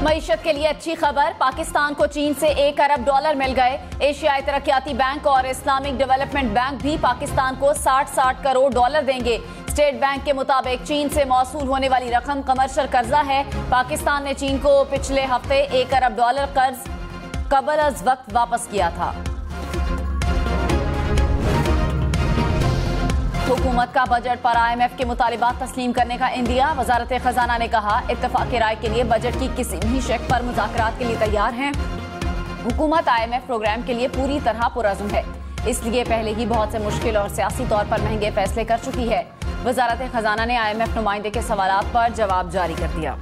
मईशत के लिए अच्छी खबर, पाकिस्तान को चीन से $1 अरब मिल गए। एशियाई तरक्याती बैंक और इस्लामिक डेवलपमेंट बैंक भी पाकिस्तान को 60 करोड़ देंगे। स्टेट बैंक के मुताबिक चीन से मौसूल होने वाली रकम कमर्शियल कर्जा है। पाकिस्तान ने चीन को पिछले हफ्ते $1 अरब कर्ज कबल अज वक्त वापस किया था। हुकूमत का बजट पर IMF के मुतालिबात तस्लीम करने का इंदिया। वजारत खजाना ने कहा, इत्तफाक राय के लिए बजट की किसी भी शक पर मुज़ाकरात के लिए तैयार हैं। हुकूमत IMF प्रोग्राम के लिए पूरी तरह पुरअज़्म है, इसलिए पहले ही बहुत से मुश्किल और सियासी तौर पर महंगे फैसले कर चुकी है। वजारत खजाना ने IMF नुमाइंदे के सवालात पर जवाब जारी कर दिया।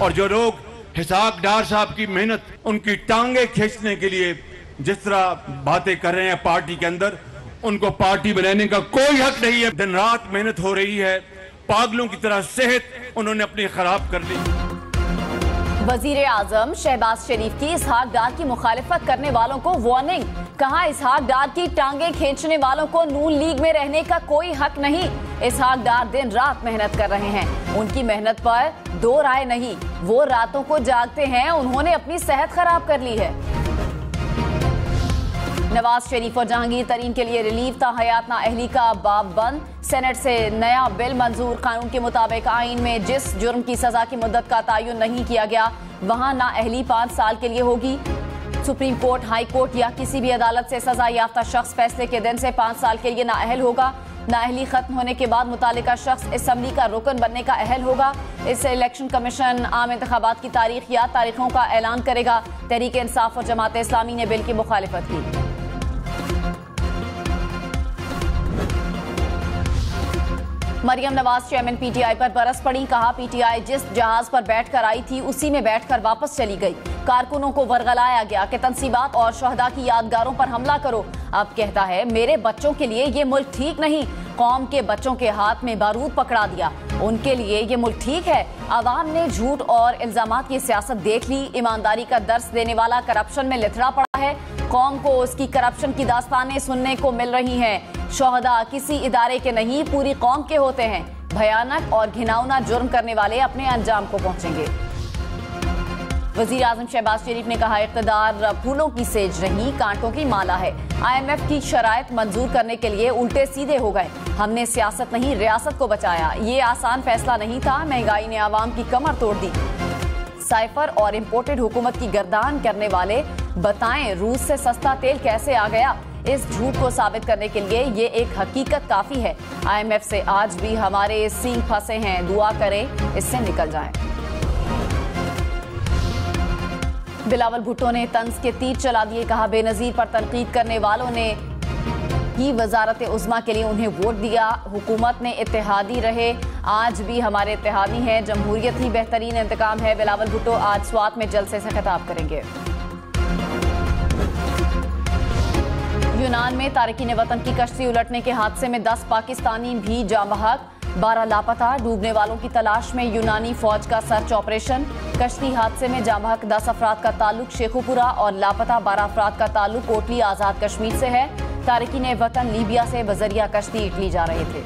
और जो लोग हिसाब डार साहब की मेहनत, उनकी टांगे खींचने के लिए जिस तरह बातें कर रहे हैं पार्टी के अंदर, उनको पार्टी बनाने का कोई हक नहीं है। दिन रात मेहनत हो रही है, पागलों की तरह सेहत उन्होंने अपनी खराब कर ली। वजीर आजम शहबाज शरीफ की इसहाक डार की मुखालिफत करने वालों को वार्निंग। कहा, इसहाक डार की टांगे खींचने वालों को नून लीग में रहने का कोई हक नहीं। इसहाक डार दिन रात मेहनत कर रहे हैं, उनकी मेहनत पर दो राय नहीं। वो रातों को जागते हैं, उन्होंने अपनी सेहत खराब कर ली है। नवाज शरीफ और जहांगीर तरीन के लिए रिलीफ था। हयात नाअहली का बाब बंद। सेनेट से नया बिल मंजूर। कानून के मुताबिक आइन में जिस जुर्म की सजा की मुद्दत का तयन नहीं किया गया, वहां नाअहली 5 साल के लिए होगी। सुप्रीम कोर्ट, हाई कोर्ट या किसी भी अदालत से सजा याफ्ता शख्स फैसले के दिन से 5 साल के लिए नाअहल होगा। नाअहली खत्म होने के बाद मुतालिका शख्स असेंबली का रुकन बनने का अहल होगा। इससे इलेक्शन कमीशन आम इंतखाबात की तारीख या तारीखों का ऐलान करेगा। तहरीक इंसाफ और जमात इस्लामी ने बिल की मुखालिफत की। मरियम नवाज चेयरमैन PTI पर बरस पड़ी। कहा, PTI जिस जहाज पर बैठकर आई थी उसी में बैठकर वापस चली गई। कारकुनों को वर्गलाया गया कि तंसीबात और शहदा की यादगारों पर हमला करो। अब कहता है, मेरे बच्चों के लिए ये मुल्क ठीक नहीं। कौम के बच्चों के हाथ में बारूद पकड़ा दिया, उनके लिए ये मुल्क ठीक है। आवाम ने झूठ और इल्जामात की सियासत देख ली। ईमानदारी का दर्स देने वाला करप्शन में लिथड़ा पड़ा है। कौम को उसकी करप्शन की दास्तानें सुनने को मिल रही हैं। शोहदा किसी इदारे के नहीं, पूरी कौम के होते हैं। भयानक और घिनौना जुर्म करने वाले अपने अंजाम को पहुंचेंगे। वजीर आजम शहबाज शरीफ ने कहा, इक़्तिदार फूलों की सेज नहीं, कांटों की माला है। IMF की शराइत मंजूर करने के लिए उल्टे सीधे हो गए। हमने सियासत नहीं, रियासत को बचाया। ये आसान फैसला नहीं था। महंगाई ने आवाम की कमर तोड़ दी। साइफर और इम्पोर्टेड हुकूमत की गर्दान करने वाले बताएं, रूस से सस्ता तेल कैसे आ गया। इस झूठ को साबित करने के लिए ये एक हकीकत काफी है। IMF से आज भी हमारे सींग फंसे हैं, दुआ करें इससे निकल जाएं। बिलावल भुट्टो ने तंज के तीर चला दिए। कहा, बेनजीर पर तनकीद करने वालों ने ही वजारत उज़्मा के लिए उन्हें वोट दिया। हुकूमत ने इत्तेहादी रहे, आज भी हमारे इत्तेहादी हैं। जमहूरियत ही बेहतरीन इंतकाम है। बिलावल भुट्टो आज स्वात में जलसे से खिताब करेंगे। यूनान में तारकीन वतन की कश्ती उलटने के हादसे में 10 पाकिस्तानी भी जाँ बहक, 12 लापता। डूबने वालों की तलाश में यूनानी फौज का सर्च ऑपरेशन। कश्ती हादसे में जाँ बहक 10 अफराद का ताल्लुक शेखुपुरा और लापता 12 अफराद का ताल्लुक कोटली आजाद कश्मीर से है। तारकीन वतन लीबिया से बजरिया कश्ती इटली जा रहे थे।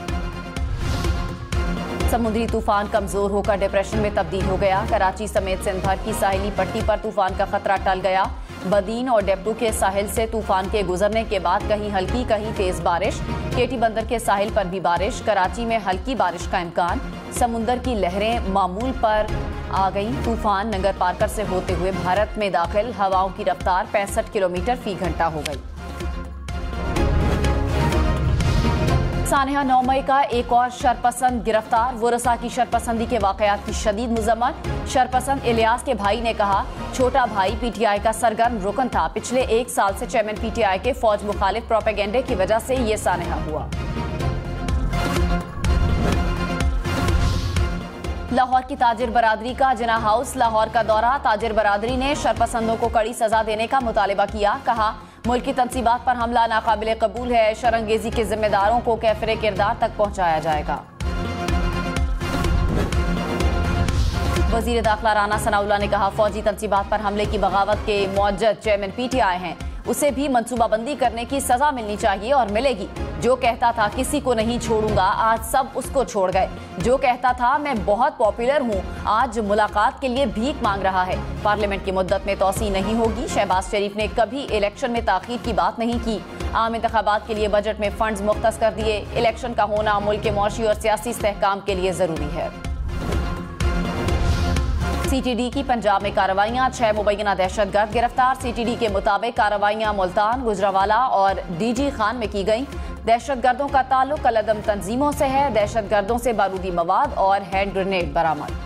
समुद्री तूफान कमजोर होकर डिप्रेशन में तब्दील हो गया। कराची समेत सिंध भर की साहिली पट्टी पर तूफान का खतरा टल गया। बदीन और डेप्टू के साहिल से तूफान के गुजरने के बाद कहीं हल्की कहीं तेज बारिश। केटी बंदर के साहिल पर भी बारिश। कराची में हल्की बारिश का इम्कान। समुंदर की लहरें मामूल पर आ गई। तूफान नंगर पार्कर से होते हुए भारत में दाखिल। हवाओं की रफ्तार 65 किलोमीटर फी घंटा हो गई। सानिया 9 मई का एक और शरपसंद गिरफ्तार। वुरसा की शरपसंदी के वाकयात की शदीद मजम्मत। शरपसंद इलियास के भाई ने कहा, छोटा भाई PTI का सरगर्म रुकन था। पिछले 1 साल से चेयरमैन PTI के फौज मुखालिफ प्रोपेगेंडे की वजह से ये सानिया हुआ। लाहौर की ताजिर बरादरी का जिना हाउस लाहौर का दौरा। ताजिर बरादरी ने शरपसंदों को कड़ी सजा देने का मुतालिबा किया। कहा, मुल्क की तंसीबात पर हमला नाकाबिले कबूल है। शरंगेजी के जिम्मेदारों को कैफरे किरदार तक पहुंचाया जाएगा। वजीर दाखिला राना सनाउल्लाह ने कहा, फौजी तंसीबात पर हमले की बगावत के मुअज्जद चेयरमैन PTI हैं। उसे भी मंसूबाबंदी करने की सजा मिलनी चाहिए और मिलेगी। जो कहता था किसी को नहीं छोड़ूंगा, आज सब उसको छोड़ गए। जो कहता था मैं बहुत पॉपुलर हूं, आज मुलाकात के लिए भीख मांग रहा है। पार्लियामेंट की मुद्दत में तौसी नहीं होगी। शहबाज शरीफ ने कभी इलेक्शन में ताखीर की बात नहीं की। आम इंतखाबात के लिए बजट में फंड्स मुख्तस कर दिए। इलेक्शन का होना मुल्क के मौशी और सियासी इस्तेहकाम के लिए जरूरी है। सीटीडी की पंजाब में कार्रवाइयां, 6 मुबैना दहशतगर्द गिरफ्तार। सीटीडी के मुताबिक कार्रवाइयां मुल्तान, गुजरावाला और डीजी खान में की गईं। दहशतगर्दों का ताल्लुक कलअदम तंजीमों से है। दहशतगर्दों से बारूदी मवाद और हैंड ग्रेनेड बरामद।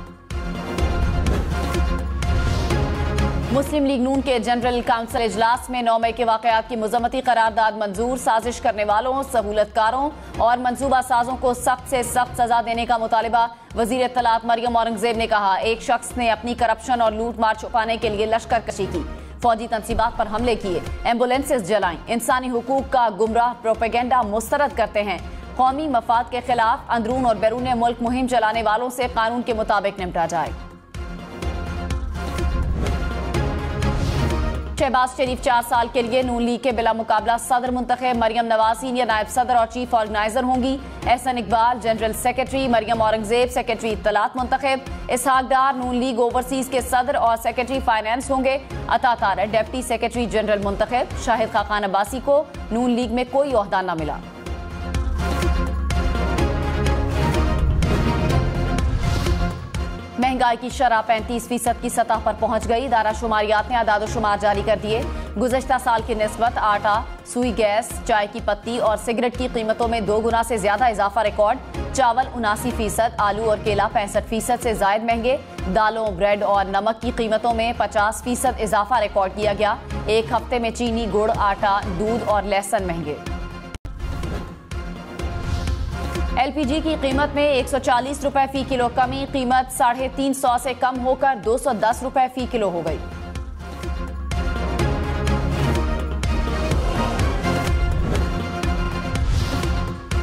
मुस्लिम लीग नून के जनरल काउंसिल इजलास में 9 मई के वाकयात की मुज़म्मती करारदाद मंजूर। साजिश करने वालों, सहूलतकारों और मंसूबा साजों को सख्त से सख्त सजा देने का मुतालिबा। वजीर इत्तलात मरियम औरंगजेब ने कहा, एक शख्स ने अपनी करप्शन और लूट मार छुपाने के लिए लश्कर कशी की, फौजी तंसीबात पर हमले किए, एम्बुलेंसेज जलाईं, इंसानी हुकूक का गुमराह प्रोपेगेंडा मुस्तरद करते हैं। कौमी मफाद के खिलाफ अंदरून और बैरून मुल्क मुहिम चलाने वालों से कानून के मुताबिक निपटा जाए। शहबाज शरीफ 4 साल के लिए नून लीग के बिला मुकाबला सदर मुंतखब। मरियम नवाज सीनियर नायब सदर और चीफ ऑर्गेनाइजर होंगी। Ahsan Iqbal general secretary, Maryam Aurangzeb secretary इत्तलात मुंतखब। इसहाक डार नून लीग ओवरसीज के सदर और सेक्रेटरी फाइनेंस होंगे। अता तारक डिप्टी सेक्रेटरी जनरल मुंतखब। शाहिद खाकान अब्बासी को नून लीग में कोई ओहदा न मिला। महंगाई की शरह 35% की सतह पर पहुंच गई। दारा शुमारियात ने आदाद-ओ-शुमार जारी कर दिए। गुज़श्ता साल की निस्बत आटा, सुई गैस, चाय की पत्ती और सिगरेट की कीमतों में 2 गुना से ज्यादा इजाफा रिकॉर्ड। चावल 79%, आलू और केला 65% से जायद महंगे। दालों, ब्रेड और नमक की कीमतों में 50% इजाफा रिकॉर्ड किया गया। एक हफ्ते में चीनी, गुड़, आटा, दूध और लहसुन महंगे। एलपीजी की कीमत में 140 रुपए फी किलो कमी। कीमत 350 से कम होकर 210 रुपए फी किलो हो गई।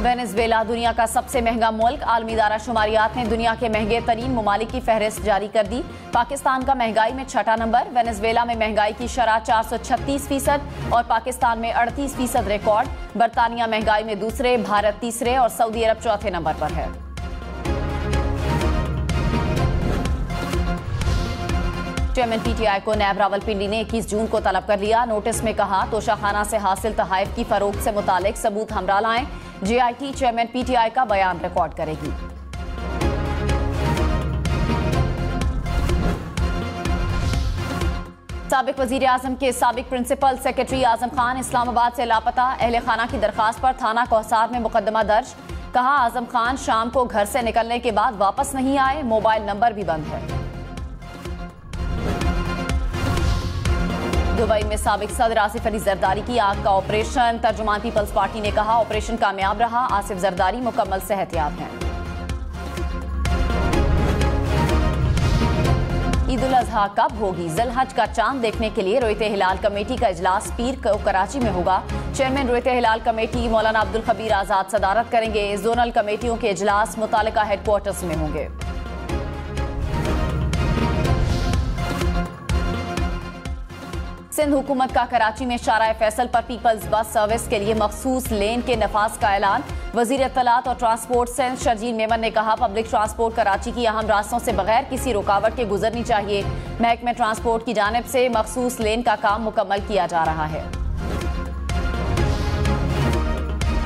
वेनेजुएला दुनिया का सबसे महंगा मुल्क। आलमी दारा शुमारियात ने दुनिया के महंगे तरीन ममालिक की फहरिस्त जारी कर दी। पाकिस्तान का महंगाई में 6ठा नंबर। वेनेजुएला में महंगाई की शरह 436% और पाकिस्तान में 38% रिकॉर्ड। बरतानिया महंगाई में दूसरे, भारत तीसरे और सऊदी अरब चौथे नंबर पर है। चेयरमैन पीटीआई को नैब रावलपिंडी ने 21 जून को तलब कर लिया। नोटिस में कहा, तोशाखाना से हासिल तहाइफ की फरोख्त से मुतालिक सबूत हमरा लाएं। जेआईटी चेयरमैन पीटीआई का बयान रिकॉर्ड करेगी। साबिक वजीर आजम के साबिक प्रिंसिपल सेक्रेटरी आजम खान इस्लामाबाद से लापता। अहले खाना की दरखास्त पर थाना कोहसार में मुकदमा दर्ज। कहा, आजम खान शाम को घर से निकलने के बाद वापस नहीं आए, मोबाइल नंबर भी बंद है। दुबई में साबिक सदर आसिफ अली जरदारी की आग का ऑपरेशन। तर्जुमान पीपल्स पार्टी ने कहा, ऑपरेशन कामयाब रहा। आसिफ जरदारी मुकम्मल सेहतयाब हैं। ईद उल अजहा कब होगी? ज़िलहज का चांद देखने के लिए रोयते हिलाल कमेटी का इजलास पीर को कराची में होगा। चेयरमैन रोयते हिलाल कमेटी मौलाना अब्दुल खबीर आजाद सदारत करेंगे। जोनल कमेटियों के इजलास मुतालिका हेडक्वार्टर्स में होंगे। सिंध हुकूमत का कराची में शाराए फैसल पर पीपल्स बस सर्विस के लिए मखसूस लेन के नफाज का ऐलान। वजीर इत्तलात और ट्रांसपोर्ट सेंस शर्जील मेमन ने कहा, पब्लिक ट्रांसपोर्ट कराची की अहम रास्तों से बगैर किसी रुकावट के गुजरनी चाहिए। महकमे ट्रांसपोर्ट की जानिब से मखसूस लेन का काम मुकम्मल किया जा रहा है।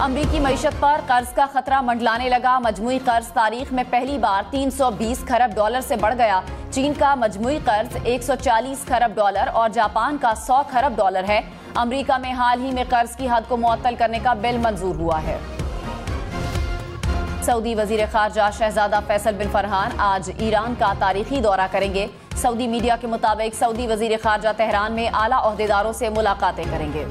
अमरीकी मईशत पर कर्ज का खतरा मंडलाने लगा। मजमूई कर्ज तारीख में पहली बार 320 खरब डॉलर से बढ़ गया। चीन का मजमूई कर्ज 140 खरब डॉलर और जापान का 100 खरब डॉलर है। अमरीका में हाल ही में कर्ज की हद को मुअत्तल करने का बिल मंजूर हुआ है। सऊदी वजीर खारजा शहजादा फैसल बिन फरहान आज ईरान का तारीखी दौरा करेंगे। सऊदी मीडिया के मुताबिक सऊदी वजीर खारजा तेहरान में आला ओहदेदारों से मुलाकातें करेंगे।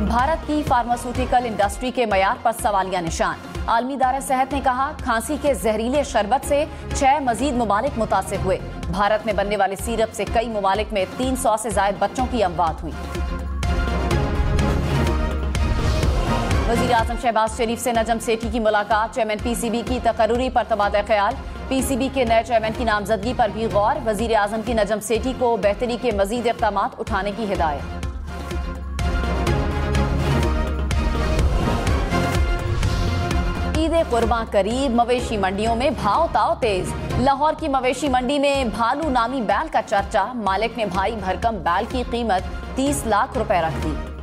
भारत की फार्मास्यूटिकल इंडस्ट्री के मयार पर सवालिया निशान। आलमी इदारा सेहत ने कहा, खांसी के जहरीले शरबत से 6 मजीद ममालिक मुतासिर हुए। भारत में बनने वाले सिरप से कई ममालिक में 300 से ज्यादा बच्चों की अमवात हुई। वजीर आजम शहबाज शरीफ से नजम सेठी की मुलाकात। चेयरमैन पीसीबी की तकर्रुरी पर तबादला ख्याल। पीसीबी के नए चेयरमैन की नामजदगी पर भी गौर। वजीर आजम की नजम सेठी को बेहतरी के मजीद इक़दामात उठाने की हिदायत। ईद कुर्बान करीब, मवेशी मंडियों में भाव ताव तेज। लाहौर की मवेशी मंडी में भालू नामी बैल का चर्चा। मालिक ने भारी भरकम बैल की कीमत 30 लाख रुपए रख दी।